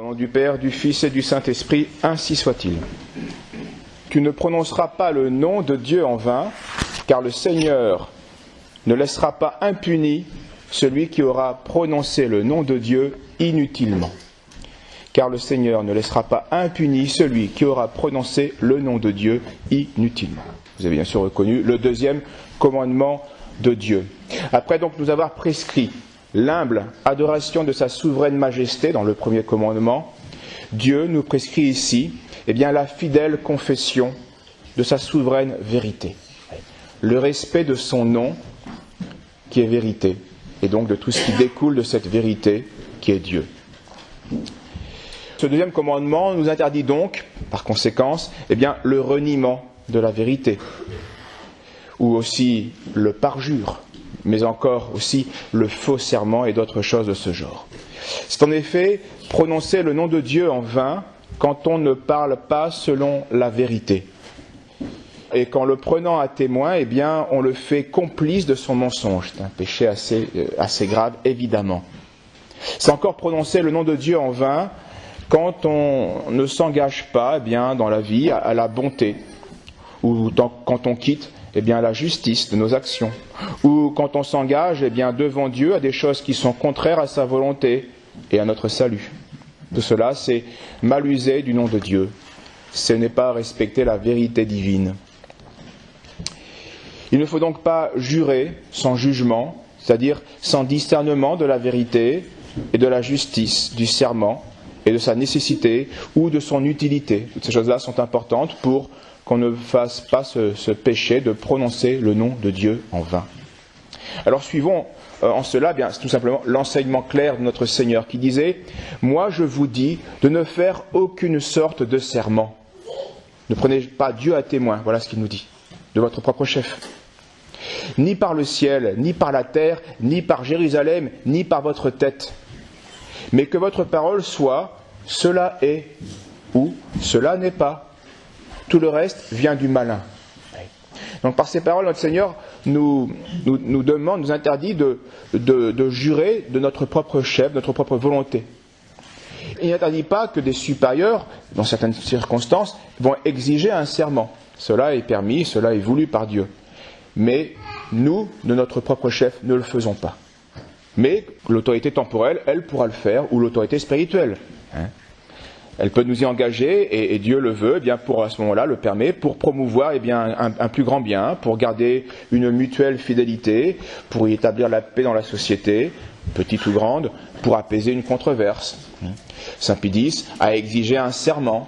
Au nom du Père, du Fils et du Saint-Esprit, ainsi soit-il. Tu ne prononceras pas le nom de Dieu en vain, car le Seigneur ne laissera pas impuni celui qui aura prononcé le nom de Dieu inutilement. Car le Seigneur ne laissera pas impuni celui qui aura prononcé le nom de Dieu inutilement. Vous avez bien sûr reconnu le deuxième commandement de Dieu. Après donc nous avoir prescrit l'humble adoration de sa souveraine majesté dans le premier commandement, Dieu nous prescrit ici la fidèle confession de sa souveraine vérité. Le respect de son nom qui est vérité, et donc de tout ce qui découle de cette vérité qui est Dieu. Ce deuxième commandement nous interdit donc, par conséquence, le reniement de la vérité, ou aussi le parjure, mais encore aussi le faux serment et d'autres choses de ce genre. C'est en effet prononcer le nom de Dieu en vain quand on ne parle pas selon la vérité. Et qu'en le prenant à témoin, on le fait complice de son mensonge. C'est un péché assez grave, évidemment. C'est encore prononcer le nom de Dieu en vain quand on ne s'engage pas dans la vie à la bonté, ou quand on quitte la justice de nos actions, ou quand on s'engage devant Dieu à des choses qui sont contraires à sa volonté et à notre salut. Tout cela, c'est mal user du nom de Dieu. Ce n'est pas respecter la vérité divine. Il ne faut donc pas jurer sans jugement, c'est-à-dire sans discernement de la vérité et de la justice, du serment et de sa nécessité ou de son utilité. Toutes ces choses-là sont importantes pour qu'on ne fasse pas ce péché de prononcer le nom de Dieu en vain. Alors suivons en cela c'est tout simplement l'enseignement clair de notre Seigneur qui disait « Moi je vous dis de ne faire aucune sorte de serment. Ne prenez pas Dieu à témoin, voilà ce qu'il nous dit, de votre propre chef. Ni par le ciel, ni par la terre, ni par Jérusalem, ni par votre tête. Mais que votre parole soit « cela est » ou « cela n'est pas ». Tout le reste vient du malin. Donc par ces paroles, notre Seigneur nous demande, nous interdit de jurer de notre propre chef, de notre propre volonté. Il n'interdit pas que des supérieurs, dans certaines circonstances, vont exiger un serment. Cela est permis, cela est voulu par Dieu. Mais nous, de notre propre chef, ne le faisons pas. Mais l'autorité temporelle, elle pourra le faire, ou l'autorité spirituelle. Elle peut nous y engager, et Dieu le veut, pour à ce moment-là le permet, pour promouvoir un plus grand bien, pour garder une mutuelle fidélité, pour y établir la paix dans la société, petite ou grande, pour apaiser une controverse. Saint Pie X a exigé un serment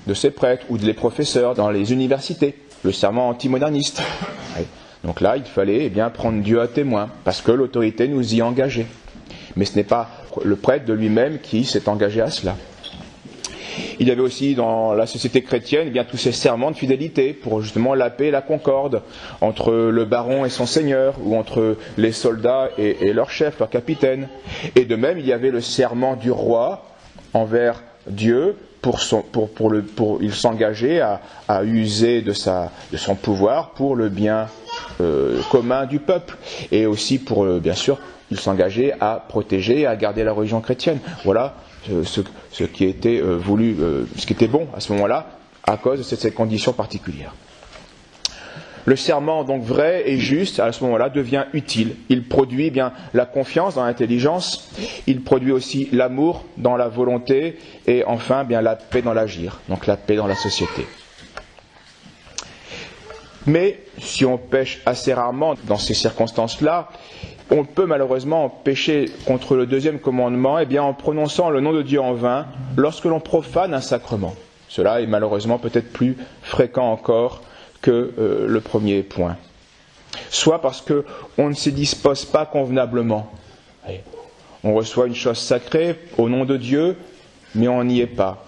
de ses prêtres ou des professeurs dans les universités, le serment antimoderniste. Donc là, il fallait prendre Dieu à témoin, parce que l'autorité nous y engageait. Mais ce n'est pas le prêtre de lui-même qui s'est engagé à cela. Il y avait aussi dans la société chrétienne tous ces serments de fidélité pour justement la paix et la concorde entre le baron et son seigneur, ou entre les soldats et leur chef, leur capitaine. Et de même, il y avait le serment du roi envers Dieu il s'engageait à user de son pouvoir pour le bien commun du peuple, et aussi bien sûr, il s'engageait à protéger et à garder la religion chrétienne. Voilà ce qui était voulu, ce qui était bon à ce moment-là, à cause de cette condition particulière. Le serment, donc vrai et juste, à ce moment-là, devient utile. Il produit la confiance dans l'intelligence, il produit aussi l'amour dans la volonté, et enfin la paix dans l'agir, donc la paix dans la société. Mais si on pêche assez rarement dans ces circonstances-là, on peut malheureusement pécher contre le deuxième commandement en prononçant le nom de Dieu en vain lorsque l'on profane un sacrement. Cela est malheureusement peut-être plus fréquent encore que le premier point. Soit parce qu'on ne s'y dispose pas convenablement. On reçoit une chose sacrée au nom de Dieu, mais on n'y est pas.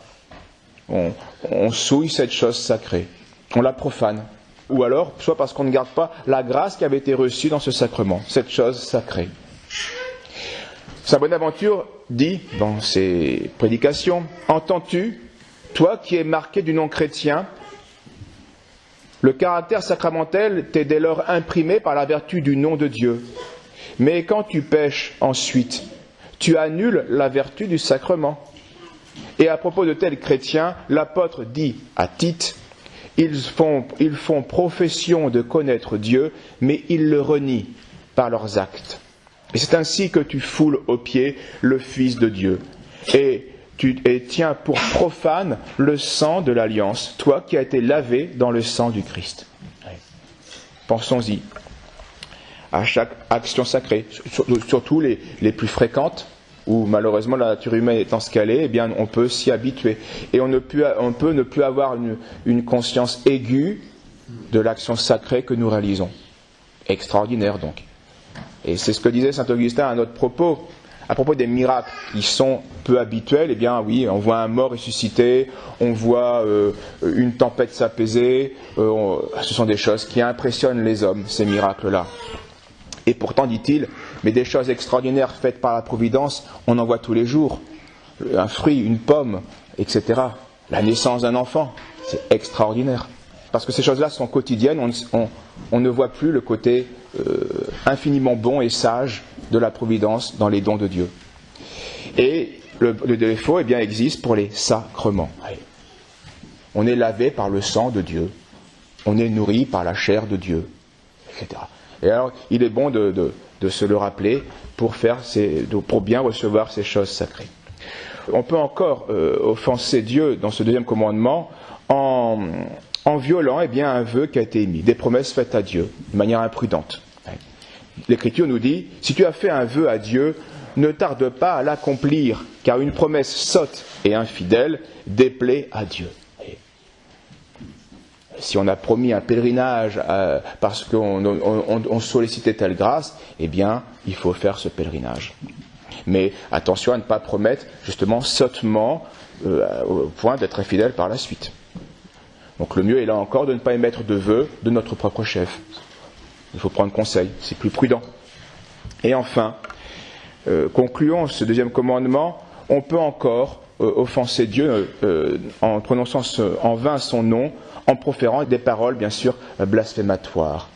On souille cette chose sacrée. On la profane. Ou alors, soit parce qu'on ne garde pas la grâce qui avait été reçue dans ce sacrement, cette chose sacrée. Saint Bonaventure dit dans ses prédications « Entends-tu, toi qui es marqué du nom chrétien, le caractère sacramentel t'est dès lors imprimé par la vertu du nom de Dieu. Mais quand tu pèches ensuite, tu annules la vertu du sacrement. Et à propos de tels chrétiens, l'apôtre dit à Tite, ils font profession de connaître Dieu, mais ils le renient par leurs actes. Et c'est ainsi que tu foules aux pieds le Fils de Dieu. Et tiens pour profane le sang de l'alliance, toi qui as été lavé dans le sang du Christ. Pensons-y à chaque action sacrée, surtout les plus fréquentes, où malheureusement la nature humaine étant ce qu'elle est, eh bien on peut s'y habituer. Et on peut ne plus avoir une conscience aiguë de l'action sacrée que nous réalisons. Extraordinaire donc. Et c'est ce que disait saint Augustin à notre propos. À propos des miracles qui sont peu habituels, eh bien oui, on voit un mort ressuscité, on voit une tempête s'apaiser, ce sont des choses qui impressionnent les hommes, ces miracles-là. Et pourtant, dit-il, mais des choses extraordinaires faites par la Providence, on en voit tous les jours. Un fruit, une pomme, etc. La naissance d'un enfant, c'est extraordinaire. Parce que ces choses-là sont quotidiennes, on ne voit plus le côté infiniment bon et sage de la Providence dans les dons de Dieu. Et le défaut existe pour les sacrements. On est lavé par le sang de Dieu, on est nourri par la chair de Dieu, etc. Et alors, il est bon de se le rappeler pour bien recevoir ces choses sacrées. On peut encore offenser Dieu dans ce deuxième commandement en violant un vœu qui a été émis, des promesses faites à Dieu de manière imprudente. L'Écriture nous dit, si tu as fait un vœu à Dieu, ne tarde pas à l'accomplir, car une promesse sotte et infidèle déplaît à Dieu. Si on a promis un pèlerinage parce qu'on sollicitait telle grâce, eh bien, il faut faire ce pèlerinage. Mais attention à ne pas promettre, justement, sottement, au point d'être infidèle par la suite. Donc le mieux est là encore de ne pas émettre de vœux de notre propre chef. Il faut prendre conseil, c'est plus prudent. Et enfin, concluons ce deuxième commandement, on peut encore offenser Dieu en prononçant en vain son nom, en proférant des paroles, bien sûr, blasphématoires,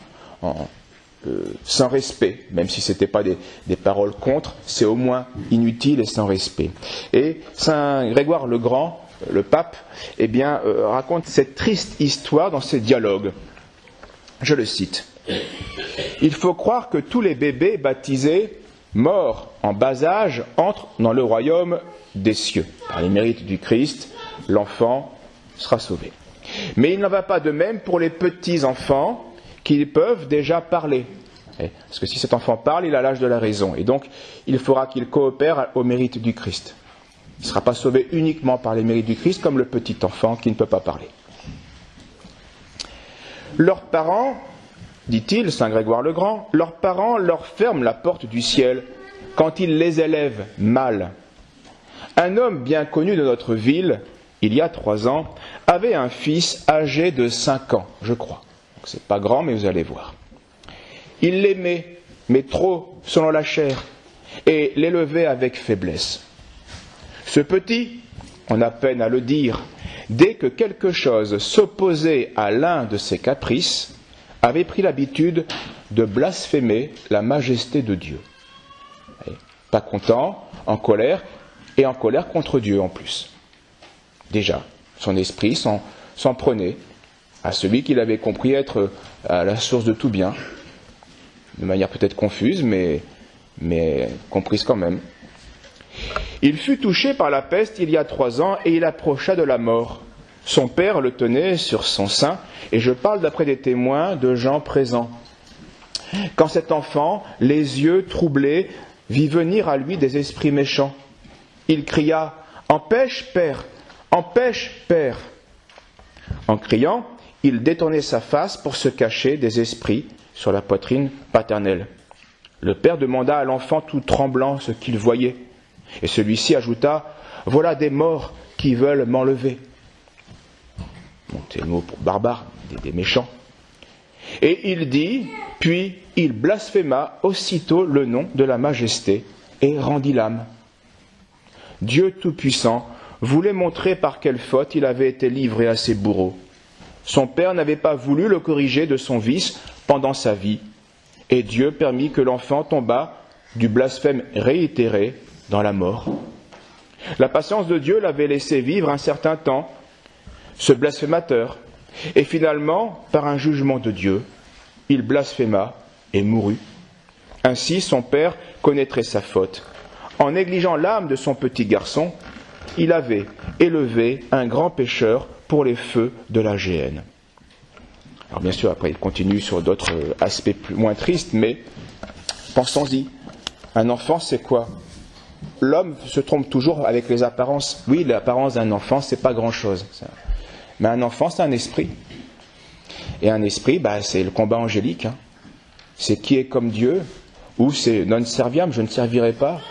sans respect, même si ce n'étaient pas des paroles contre, c'est au moins inutile et sans respect. Et saint Grégoire le Grand, le pape, raconte cette triste histoire dans ses dialogues. Je le cite. « Il faut croire que tous les bébés baptisés, morts en bas âge, entrent dans le royaume des cieux. Par les mérites du Christ, l'enfant sera sauvé. Mais il n'en va pas de même pour les petits-enfants qui peuvent déjà parler. Parce que si cet enfant parle, il a l'âge de la raison. Et donc, il faudra qu'il coopère au mérite du Christ. Il ne sera pas sauvé uniquement par les mérites du Christ, comme le petit enfant qui ne peut pas parler. Leurs parents, dit-il, saint Grégoire le Grand, leurs parents leur ferment la porte du ciel quand ils les élèvent mal. Un homme bien connu de notre ville, il y a 3 ans, avait un fils âgé de 5 ans, je crois. Donc c'est pas grand, mais vous allez voir. Il l'aimait, mais trop selon la chair, et l'élevait avec faiblesse. Ce petit, on a peine à le dire, dès que quelque chose s'opposait à l'un de ses caprices, avait pris l'habitude de blasphémer la majesté de Dieu. Pas content, en colère, et en colère contre Dieu en plus. Déjà, son esprit s'en prenait à celui qu'il avait compris être à la source de tout bien, de manière peut-être confuse, mais comprise quand même. Il fut touché par la peste il y a 3 ans et il approcha de la mort. Son père le tenait sur son sein, et je parle d'après des témoins de gens présents. Quand cet enfant, les yeux troublés, vit venir à lui des esprits méchants, il cria « Empêche, Père ! Empêche, Père !» En criant, il détournait sa face pour se cacher des esprits sur la poitrine paternelle. Le père demanda à l'enfant tout tremblant ce qu'il voyait, et celui-ci ajouta « Voilà des morts qui veulent m'enlever. » Bon, c'est le mot pour barbare, des méchants. Et il dit, puis il blasphéma aussitôt le nom de la majesté et rendit l'âme. Dieu Tout-Puissant voulait montrer par quelle faute il avait été livré à ses bourreaux. Son père n'avait pas voulu le corriger de son vice pendant sa vie, et Dieu permit que l'enfant tombât du blasphème réitéré dans la mort. La patience de Dieu l'avait laissé vivre un certain temps, ce blasphémateur. Et finalement, par un jugement de Dieu, il blasphéma et mourut. Ainsi, son père connaîtrait sa faute. En négligeant l'âme de son petit garçon, il avait élevé un grand pécheur pour les feux de la géhenne. Alors bien sûr, après il continue sur d'autres aspects moins tristes, mais pensons-y. Un enfant, c'est quoi? L'homme se trompe toujours avec les apparences. Oui, l'apparence d'un enfant, c'est pas grand-chose. Mais un enfant, c'est un esprit. Et un esprit, c'est le combat angélique. C'est qui est comme Dieu, ou c'est non serviam, je ne servirai pas.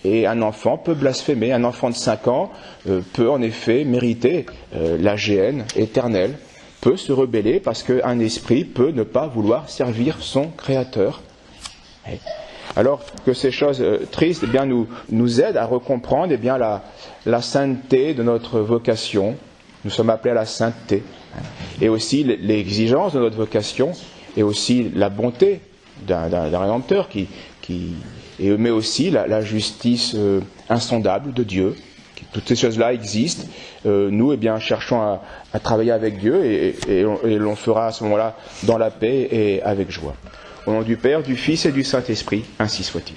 Et un enfant peut blasphémer. Un enfant de 5 ans peut en effet mériter la géhenne éternelle, peut se rebeller parce qu'un esprit peut ne pas vouloir servir son Créateur. Alors que ces choses tristes nous aident à recomprendre la sainteté de notre vocation. Nous sommes appelés à la sainteté. Et aussi l'exigence de notre vocation, et aussi la bonté d'un Rédempteur mais aussi la justice insondable de Dieu. Toutes ces choses-là existent. Nous, cherchons à travailler avec Dieu et l'on fera à ce moment-là dans la paix et avec joie. Au nom du Père, du Fils et du Saint-Esprit, ainsi soit-il.